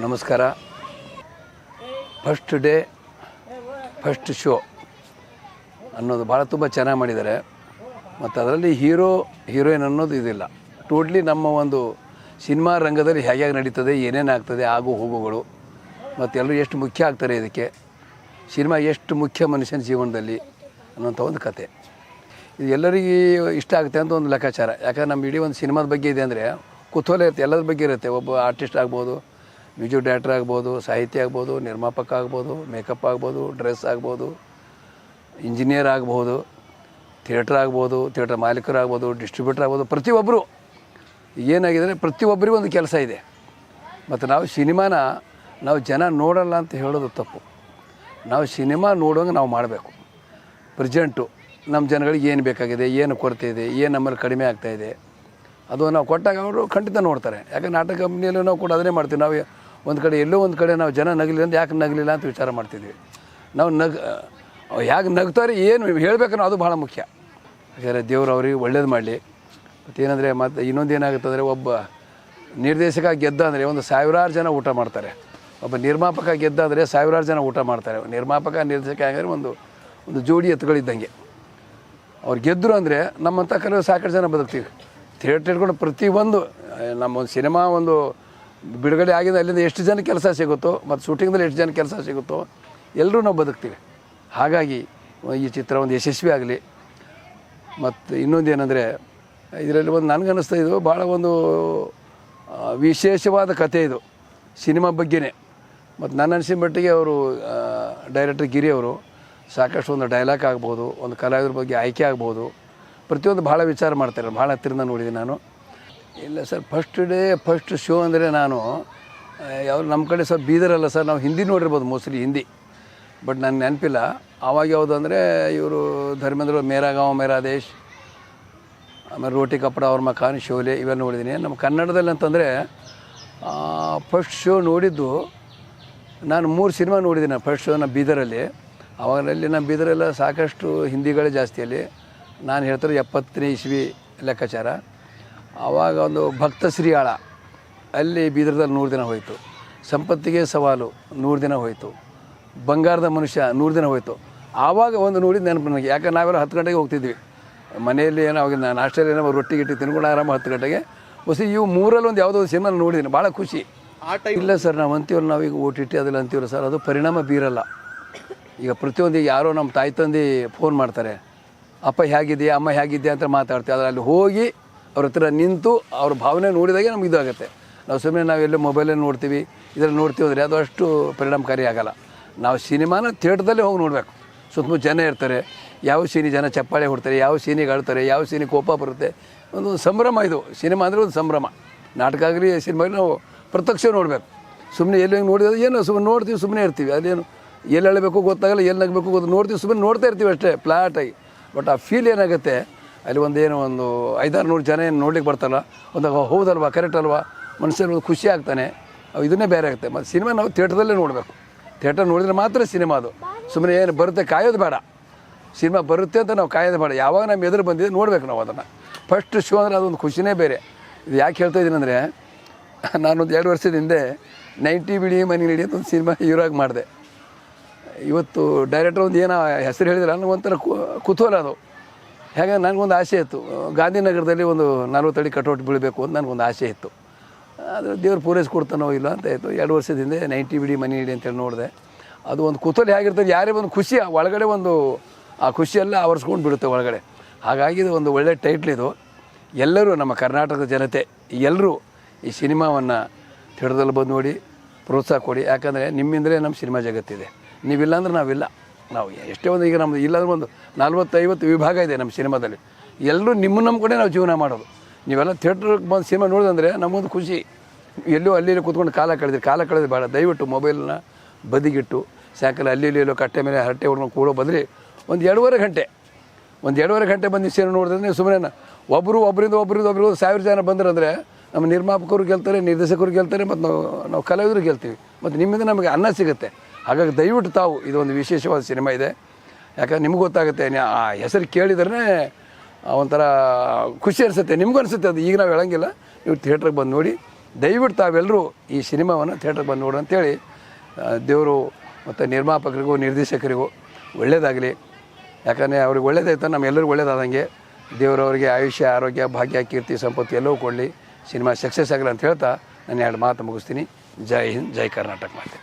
ನಮಸ್ಕಾರ. First day first show ಅನ್ನೋದು ಭಾಳ ತುಂಬ ಚೆನ್ನಾಗಿ ಮಾಡಿದ್ದಾರೆ. ಮತ್ತು ಅದರಲ್ಲಿ ಹೀರೋಯಿನ್ ಅನ್ನೋದು ಇದಿಲ್ಲ. ಟೋಟ್ಲಿ ನಮ್ಮ ಒಂದು ಸಿನಿಮಾ ರಂಗದಲ್ಲಿ ಹೇಗೆ ನಡೀತದೆ, ಏನೇನು ಆಗ್ತದೆ, ಆಗು ಹೋಗುಗಳು, ಮತ್ತು ಎಲ್ಲರೂ ಎಷ್ಟು ಮುಖ್ಯ ಆಗ್ತಾರೆ ಇದಕ್ಕೆ, ಸಿನಿಮಾ ಎಷ್ಟು ಮುಖ್ಯ ಮನುಷ್ಯನ ಜೀವನದಲ್ಲಿ ಅನ್ನೋಂಥ ಒಂದು ಕತೆ. ಇದು ಎಲ್ಲರಿಗೆ ಇಷ್ಟ ಆಗುತ್ತೆ ಅಂತ ಒಂದು ಲೆಕ್ಕಾಚಾರ. ಯಾಕಂದ್ರೆ ನಮ್ಮ ಇಡೀ ಒಂದು ಸಿನಿಮಾದ ಬಗ್ಗೆ ಇದೆ ಅಂದರೆ ಕುತೂಹಲ ಇರುತ್ತೆ, ಎಲ್ಲದ್ರ ಬಗ್ಗೆ ಇರುತ್ತೆ. ಒಬ್ಬ ಆರ್ಟಿಸ್ಟ್ ಆಗ್ಬೋದು, ಮ್ಯೂಸಿಕ್ ಡೈರೆಕ್ಟರ್ ಆಗ್ಬೋದು, ಸಾಹಿತ್ಯ ಆಗ್ಬೋದು, ನಿರ್ಮಾಪಕ ಆಗ್ಬೋದು, ಮೇಕಪ್ ಆಗ್ಬೋದು, ಡ್ರೆಸ್ ಆಗ್ಬೋದು, ಇಂಜಿನಿಯರ್ ಆಗ್ಬೋದು, ಥಿಯೇಟ್ರ್ ಆಗ್ಬೋದು, ಥಿಯೇಟ್ರ್ ಮಾಲೀಕರಾಗ್ಬೋದು, ಡಿಸ್ಟ್ರಿಬ್ಯೂಟರ್ ಆಗ್ಬೋದು. ಪ್ರತಿಯೊಬ್ಬರು ಏನಾಗಿದೆ, ಪ್ರತಿಯೊಬ್ಬರಿಗೂ ಒಂದು ಕೆಲಸ ಇದೆ. ಮತ್ತು ನಾವು ಸಿನಿಮಾನ ನಾವು ಜನ ನೋಡಲ್ಲ ಅಂತ ಹೇಳೋದು ತಪ್ಪು. ನಾವು ಸಿನಿಮಾ ನೋಡುವಂಗೆ ನಾವು ಮಾಡಬೇಕು. ಪ್ರೆಸೆಂಟು ನಮ್ಮ ಜನಗಳಿಗೆ ಏನು ಬೇಕಾಗಿದೆ, ಏನು ಕೊರತೆ ಇದೆ, ಏನು ನಮ್ಮಲ್ಲಿ ಕಡಿಮೆ ಆಗ್ತಾಯಿದೆ, ಅದು ನಾವು ಕೊಟ್ಟಾಗ ಅವರು ಖಂಡಿತ ನೋಡ್ತಾರೆ. ಯಾಕಂದ್ರೆ ನಾಟಕ ಕಂಪ್ನಿಯಲ್ಲೂ ನಾವು ಕೂಡ ಅದನ್ನೇ ಮಾಡ್ತೀವಿ. ನಾವು ಒಂದು ಕಡೆ ಎಲ್ಲೋ ಒಂದು ಕಡೆ ನಾವು ಜನ ನಗಲಿಲ್ಲ ಅಂತ ಯಾಕೆ ನಗಲಿಲ್ಲ ಅಂತ ವಿಚಾರ ಮಾಡ್ತಿದ್ವಿ. ನಾವು ಹೇಗೆ ನಗ್ತಾರೆ, ಏನು ಹೇಳಬೇಕು ಅದು ಭಾಳ ಮುಖ್ಯ. ಯಾಕಂದರೆ ದೇವರು ಅವ್ರಿಗೆ ಒಳ್ಳೇದು ಮಾಡಲಿ. ಮತ್ತೇನಂದರೆ ಮತ್ತು ಇನ್ನೊಂದು ಏನಾಗುತ್ತಂದರೆ, ಒಬ್ಬ ನಿರ್ದೇಶಕ ಗೆದ್ದ ಅಂದರೆ ಒಂದು ಸಾವಿರಾರು ಜನ ಊಟ ಮಾಡ್ತಾರೆ. ಒಬ್ಬ ನಿರ್ಮಾಪಕ ಗೆದ್ದ ಅಂದರೆ ಸಾವಿರಾರು ಜನ ಊಟ ಮಾಡ್ತಾರೆ. ನಿರ್ಮಾಪಕ ನಿರ್ದೇಶಕ ಅಂದರೆ ಒಂದು ಜೋಡಿ ಎತ್ತುಗಳಿದ್ದಂಗೆ. ಅವ್ರು ಗೆದ್ದರು ಅಂದರೆ ನಮ್ಮಂಥ ಕೆಲವು ಸಾಕಷ್ಟು ಜನ ಬದುಕ್ತೀವಿ. ಥಿಯೇಟ್ರ್ ಇಟ್ಕೊಂಡು ಪ್ರತಿಯೊಂದು ನಮ್ಮ ಒಂದು ಸಿನಿಮಾ ಒಂದು ಬಿಡುಗಡೆ ಆಗಿದೆ ಅಲ್ಲಿಂದ ಎಷ್ಟು ಜನ ಕೆಲಸ ಸಿಗುತ್ತೋ, ಮತ್ತು ಶೂಟಿಂಗ್ದಲ್ಲಿ ಎಷ್ಟು ಜನ ಕೆಲಸ ಸಿಗುತ್ತೋ, ಎಲ್ಲರೂ ನಾವು ಬದುಕ್ತೀವಿ. ಹಾಗಾಗಿ ಈ ಚಿತ್ರ ಒಂದು ಯಶಸ್ವಿ ಆಗಲಿ. ಮತ್ತು ಇನ್ನೊಂದು ಏನಂದರೆ, ಇದರಲ್ಲಿ ಒಂದು ನನಗನ್ನಿಸ್ತಾ ಇದು ಭಾಳ ಒಂದು ವಿಶೇಷವಾದ ಕಥೆ ಇದು ಸಿನಿಮಾ ಬಗ್ಗೆನೇ. ಮತ್ತು ನನ್ನ ಅನಿಸಿದ ಮಟ್ಟಿಗೆ ಅವರು ಡೈರೆಕ್ಟರ್ ಗಿರಿ ಅವರು ಸಾಕಷ್ಟು ಒಂದು ಡೈಲಾಗ್ ಆಗ್ಬೋದು, ಒಂದು ಕಲಾವಿದ್ರ ಬಗ್ಗೆ ಆಯ್ಕೆ ಆಗ್ಬೋದು, ಪ್ರತಿಯೊಂದು ಭಾಳ ವಿಚಾರ ಮಾಡ್ತಾರೆ. ಭಾಳ ಹತ್ತಿರದಿಂದ ನೋಡಿದ್ದೀನಿ ನಾನು. ಇಲ್ಲ sir, first day first show ಅಂದರೆ ನಾನು ನಮ್ಮ ಕಡೆ ಸ್ವಲ್ಪ ಬೀದರಲ್ಲ ಸರ್, ನಾವು ಹಿಂದಿ ನೋಡಿರ್ಬೋದು, ಮೋಸ್ಟ್ಲಿ ಹಿಂದಿ, ಬಟ್ ನನಗೆ ನೆನಪಿಲ್ಲ. ಆವಾಗ ಯಾವುದು ಅಂದರೆ ಇವರು ಧರ್ಮೇಂದ್ರ ಮೇರಾ ಗಾಂವ್ ಮೇರಾ ದೇಶ್, ಆಮೇಲೆ ರೋಟಿ ಕಪಡ ಅವ್ರ ಮಕಾನ್, ಶೋಲೆ ಇವೆಲ್ಲ ನೋಡಿದ್ದೀನಿ. ನಮ್ಮ ಕನ್ನಡದಲ್ಲಿ ಅಂತಂದರೆ ಫಸ್ಟ್ ಶೋ ನೋಡಿದ್ದು ನಾನು 3 ಸಿನಿಮಾ ನೋಡಿದ್ದೀನಿ. ಫಸ್ಟ್ ಶೋ ನಮ್ಮ ಬೀದರಲ್ಲಿ. ಆವಾಗಲ್ಲಿ ನಮ್ಮ ಬೀದರೆಲ್ಲ ಸಾಕಷ್ಟು ಹಿಂದಿಗಳೇ ಜಾಸ್ತಿ ಅಲ್ಲಿ. ನಾನು ಹೇಳ್ತಾರೆ 70ನೇ ಇಸ್ವಿ ಲೆಕ್ಕಾಚಾರ. ಆವಾಗ ಒಂದು ಭಕ್ತ ಶ್ರೀಯಾಳ ಅಲ್ಲಿ ಬೀದರ್ದಲ್ಲಿ 100 ದಿನ ಹೋಯಿತು. ಸಂಪತ್ತಿಗೆ ಸವಾಲು 100 ದಿನ ಹೋಯಿತು. ಬಂಗಾರದ ಮನುಷ್ಯ 100 ದಿನ ಹೋಯಿತು. ಆವಾಗ ಒಂದು ನೋಡಿದ್ದು ನೆನಪು ನನಗೆ. ಯಾಕಂದ್ರೆ ನಾವೆಲ್ಲ 10 ಗಂಟೆಗೆ ಹೋಗ್ತಿದ್ವಿ ಮನೆಯಲ್ಲಿ. ಏನೋ ಅವಾಗ ನಾನು ನಾಷ್ಟಲ್ಲಿ ಏನೋ ರೊಟ್ಟಿ ಗಿಟ್ಟಿ ತಿನ್ಕೊಂಡು ಆರಾಮ 10 ಗಂಟೆಗೆ ಹೊಸ ಇವು 3ರಲ್ಲಿ ಒಂದು ಯಾವುದೋ ಒಂದು ಸಿನಿಮಾ ನೋಡಿದ್ದೀನಿ, ಭಾಳ ಖುಷಿ. ಇಲ್ಲ ಸರ್, ನಾವು ಅಂತೀವಲ್ಲ, ನಾವೀಗ OTT ಅದೆಲ್ಲ ಅಂತೀವಲ್ಲ ಸರ್, ಅದು ಪರಿಣಾಮ ಬೀರಲ್ಲ. ಈಗ ಪ್ರತಿಯೊಂದು ಯಾರೋ ನಮ್ಮ ತಾಯಿ ತಂದೆ ಫೋನ್ ಮಾಡ್ತಾರೆ, ಅಪ್ಪ ಹೇಗಿದೆಯಾ, ಅಮ್ಮ ಹೇಗಿದೆಯಾ ಅಂತ ಮಾತಾಡ್ತೀವಿ. ಆದರೆ ಅಲ್ಲಿ ಹೋಗಿ ಅವ್ರ ಹತ್ರ ನಿಂತು ಅವ್ರ ಭಾವನೆ ನೋಡಿದಾಗೆ ನಮ್ಗೆ ಇದು ಆಗುತ್ತೆ. ನಾವು ಸುಮ್ಮನೆ ನಾವೆಲ್ಲೋ ಮೊಬೈಲಲ್ಲಿ ನೋಡ್ತೀವಿ, ಇದರಲ್ಲಿ ನೋಡ್ತೀವಿ ಅಂದರೆ ಅದು ಅಷ್ಟು ಪರಿಣಾಮಕಾರಿ ಆಗೋಲ್ಲ. ನಾವು ಸಿನಿಮಾನ ಥಿಯೇಟ್ರದಲ್ಲೇ ಹೋಗಿ ನೋಡಬೇಕು. ಸುತ್ತಮುತ್ತ ಜನ ಇರ್ತಾರೆ, ಯಾವ ಸೀನಿ ಜನ ಚಪ್ಪಾಳೆ ಹೊಡ್ತಾರೆ, ಯಾವ ಸೀನಿಗೆ ಅಳ್ತಾರೆ, ಯಾವ ಸೀನಿಗೆ ಕೋಪ ಬರುತ್ತೆ. ಒಂದು ಸಂಭ್ರಮ ಇದು. ಸಿನಿಮಾ ಅಂದರೆ ಒಂದು ಸಂಭ್ರಮ. ನಾಟಕ ಆಗಲಿ ಸಿನಿಮಾ ಆಗಲಿ ನಾವು ಪ್ರತ್ಯಕ್ಷ ನೋಡಬೇಕು. ಸುಮ್ಮನೆ ಎಲ್ಲಿ ಹೆಂಗೆ ನೋಡಿದ್ರೆ ಏನು ಸುಮ್ಮನೆ ನೋಡ್ತೀವಿ, ಸುಮ್ಮನೆ ಇರ್ತೀವಿ. ಅದೇನು ಎಲ್ಲಿ ಅಳಬೇಕು ಗೊತ್ತಾಗಲ್ಲ, ಎಲ್ಲಿ ನಗಬೇಕು ನೋಡ್ತೀವಿ, ಸುಮ್ಮನೆ ನೋಡ್ತಾ ಇರ್ತೀವಿ ಅಷ್ಟೇ ಫ್ಲಾಟಾಗಿ. ಬಟ್ ಆ ಫೀಲ್ ಏನಾಗುತ್ತೆ ಅಲ್ಲಿ ಒಂದು 500-600 ಜನ ಏನು ನೋಡ್ಲಿಕ್ಕೆ ಬರ್ತಾರಲ್ಲ, ಒಂದು ಹೌದಲ್ವಾ, ಕರೆಕ್ಟ್ ಅಲ್ವಾ, ಮನುಷ್ಯರು ಖುಷಿ ಆಗ್ತಾನೆ. ಇದನ್ನೇ ಬೇರೆ ಆಗುತ್ತೆ. ಮತ್ತು ಸಿನಿಮಾ ನಾವು ಥಿಯೇಟ್ರದಲ್ಲೇ ನೋಡಬೇಕು. ಥಿಯೇಟ್ರ್ ನೋಡಿದ್ರೆ ಮಾತ್ರ ಸಿನಿಮಾ ಅದು. ಸುಮ್ಮನೆ ಏನು ಬರುತ್ತೆ ಕಾಯೋದು ಬೇಡ. ಸಿನಿಮಾ ಬರುತ್ತೆ ಅಂತ ನಾವು ಕಾಯೋದು ಬೇಡ. ಯಾವಾಗ ನಮ್ಮ ಎದುರು ಬಂದಿದೆ ನೋಡಬೇಕು ನಾವು ಅದನ್ನು. ಫಸ್ಟ್ ಶೋ ಅಂದರೆ ಅದೊಂದು ಖುಷಿನೇ ಬೇರೆ. ಇದು ಯಾಕೆ ಹೇಳ್ತಾ ಇದ್ದೀನಿ ಅಂದರೆ, ನಾನೊಂದು 2 ವರ್ಷದ ಹಿಂದೆ 90 ಬಿಡಿ ಮನೆ ನಡಿ ಅಂತ ಒಂದು ಸಿನಿಮಾ ಹೀರೋಗಿ ಮಾಡಿದೆ. ಇವತ್ತು ಡೈರೆಕ್ಟರ್ ಒಂದು ಏನೋ ಹೆಸರು ಹೇಳಿದ್ರೆ ನನಗೊಂಥರ ಕುತೂಹಲ ಅದು. ಹೇಗೆ ನನಗೊಂದು ಆಸೆ ಇತ್ತು, ಗಾಂಧಿನಗರದಲ್ಲಿ ಒಂದು 40 ಅಡಿ ಕಟೌಟ್ ಬೀಳಬೇಕು ಅಂತ ನನಗೊಂದು ಆಸೆ ಇತ್ತು. ಆದರೆ ದೇವ್ರು ಪೂರೈಸ್ಕೊಡ್ತಾನೋ ಇಲ್ಲ ಅಂತ ಇತ್ತು. 2 ವರ್ಷದ ಹಿಂದೆ 90 ಬಿಡಿ ಮನೆ ನಡಿ ಅಂತೇಳಿ ನೋಡಿದೆ. ಅದು ಒಂದು ಕುತೂಹಲ ಹೇಗಿರ್ತದೆ, ಯಾರೇ ಒಂದು ಖುಷಿ ಒಳಗಡೆ ಒಂದು ಆ ಖುಷಿಯೆಲ್ಲ ಆವರಿಸ್ಕೊಂಡು ಬಿಡುತ್ತೆ ಒಳಗಡೆ. ಹಾಗಾಗಿ ಇದು ಒಂದು ಒಳ್ಳೆಯ ಟೈಟ್ಲ್ ಇದು. ಎಲ್ಲರೂ ನಮ್ಮ ಕರ್ನಾಟಕದ ಜನತೆ ಎಲ್ಲರೂ ಈ ಸಿನಿಮಾವನ್ನು ಥಿಯೇಟ್ರದಲ್ಲಿ ಬಂದು ನೋಡಿ ಪ್ರೋತ್ಸಾಹ ಕೊಡಿ. ಯಾಕಂದರೆ ನಿಮ್ಮಿಂದಲೇ ನಮ್ಮ ಸಿನಿಮಾ ಜಗತ್ತಿದೆ. ನೀವಿಲ್ಲ ಅಂದ್ರೆ ನಾವಿಲ್ಲ. ನಾವು ಎಷ್ಟೇ ಒಂದು ಈಗ ನಮ್ಮದು ಇಲ್ಲಾಂದ್ರೆ ಒಂದು 40-50 ವಿಭಾಗ ಇದೆ ನಮ್ಮ ಸಿನಿಮಾದಲ್ಲಿ. ಎಲ್ಲರೂ ನಿಮ್ಮನ್ನು ನಂಬ್ಕೊಂಡೇ ನಾವು ಜೀವನ ಮಾಡೋದು. ನೀವೆಲ್ಲ ಥಿಯೇಟ್ರಿಗೆ ಬಂದು ಸಿನಿಮಾ ನೋಡಿದಂದರೆ ನಮಗೊಂದು ಖುಷಿ. ಎಲ್ಲೋ ಅಲ್ಲಿ ಕೂತ್ಕೊಂಡು ಕಾಲ ಕಳೆದ್ರೆ ಬೇಡ. ದಯವಿಟ್ಟು ಮೊಬೈಲನ್ನ ಬದಿಗಿಟ್ಟು ಸಾಕಲ್ಲ ಅಲ್ಲಿ ಎಲ್ಲೋ ಕಟ್ಟೆ ಮೇಲೆ ಹರಟೆ ಹೊಡ್ಕೊಂಡು ಕೂಡೋ ಬದಲಿ ಒಂದು 2.5 ಗಂಟೆ ಬಂದು ಸಿನಿಮಾ ನೋಡಿದ್ರೆ ನೀವು ಸುಮ್ಮನೆ ಒಬ್ಬರಿಂದ 1000 ಜನ ಬಂದ್ರಂದರೆ ನಮ್ಮ ನಿರ್ಮಾಪಕರು ಗೆಲ್ತಾರೆ, ನಿರ್ದೇಶಕರು ಗೆಲ್ತಾರೆ, ಮತ್ತು ನಾವು ಕಲಾವಿದರು ಗೆಲ್ತೀವಿ. ಮತ್ತು ನಿಮ್ಮಿಂದ ನಮಗೆ ಅನ್ನ ಸಿಗುತ್ತೆ. ಹಾಗಾಗಿ ದಯವಿಟ್ಟು ತಾವು ಇದೊಂದು ವಿಶೇಷವಾದ ಸಿನಿಮಾ ಇದೆ. ಯಾಕಂದ್ರೆ ನಿಮ್ಗೆ ಗೊತ್ತಾಗುತ್ತೆ, ಆ ಹೆಸರು ಕೇಳಿದ್ರೆ ಒಂಥರ ಖುಷಿ ಅನಿಸುತ್ತೆ, ನಿಮಗೂ ಅನಿಸುತ್ತೆ. ಅದು ಈಗ ನಾವು ಹೇಳಂಗಿಲ್ಲ. ನೀವು ಥಿಯೇಟ್ರಿಗೆ ಬಂದು ನೋಡಿ ದಯವಿಟ್ಟು ತಾವೆಲ್ಲರೂ ಈ ಸಿನಿಮಾವನ್ನು ಥಿಯೇಟ್ರಿಗೆ ಬಂದು ನೋಡು ಅಂತೇಳಿ ದೇವರು ಮತ್ತು ನಿರ್ಮಾಪಕರಿಗೂ ನಿರ್ದೇಶಕರಿಗೂ ಒಳ್ಳೆಯದಾಗಲಿ. ಯಾಕಂದರೆ ಅವ್ರಿಗೆ ಒಳ್ಳೇದಾಯ್ತು ನಮ್ಮೆಲ್ಲರಿಗೂ ಒಳ್ಳೇದಾದಂಗೆ ದೇವರವರಿಗೆ ಆಯುಷ್ಯ, ಆರೋಗ್ಯ, ಭಾಗ್ಯ, ಕೀರ್ತಿ, ಸಂಪತ್ತು ಎಲ್ಲವೂ ಕೊಡಲಿ, ಸಿನಿಮಾ ಸಕ್ಸಸ್ ಆಗಲಿ ಅಂತ ಹೇಳ್ತಾ ನಾನು 2 ಮಾತು ಮುಗಿಸ್ತೀನಿ. ಜೈ ಹಿಂದ್, ಜೈ ಕರ್ನಾಟಕ ಮಾತೆ.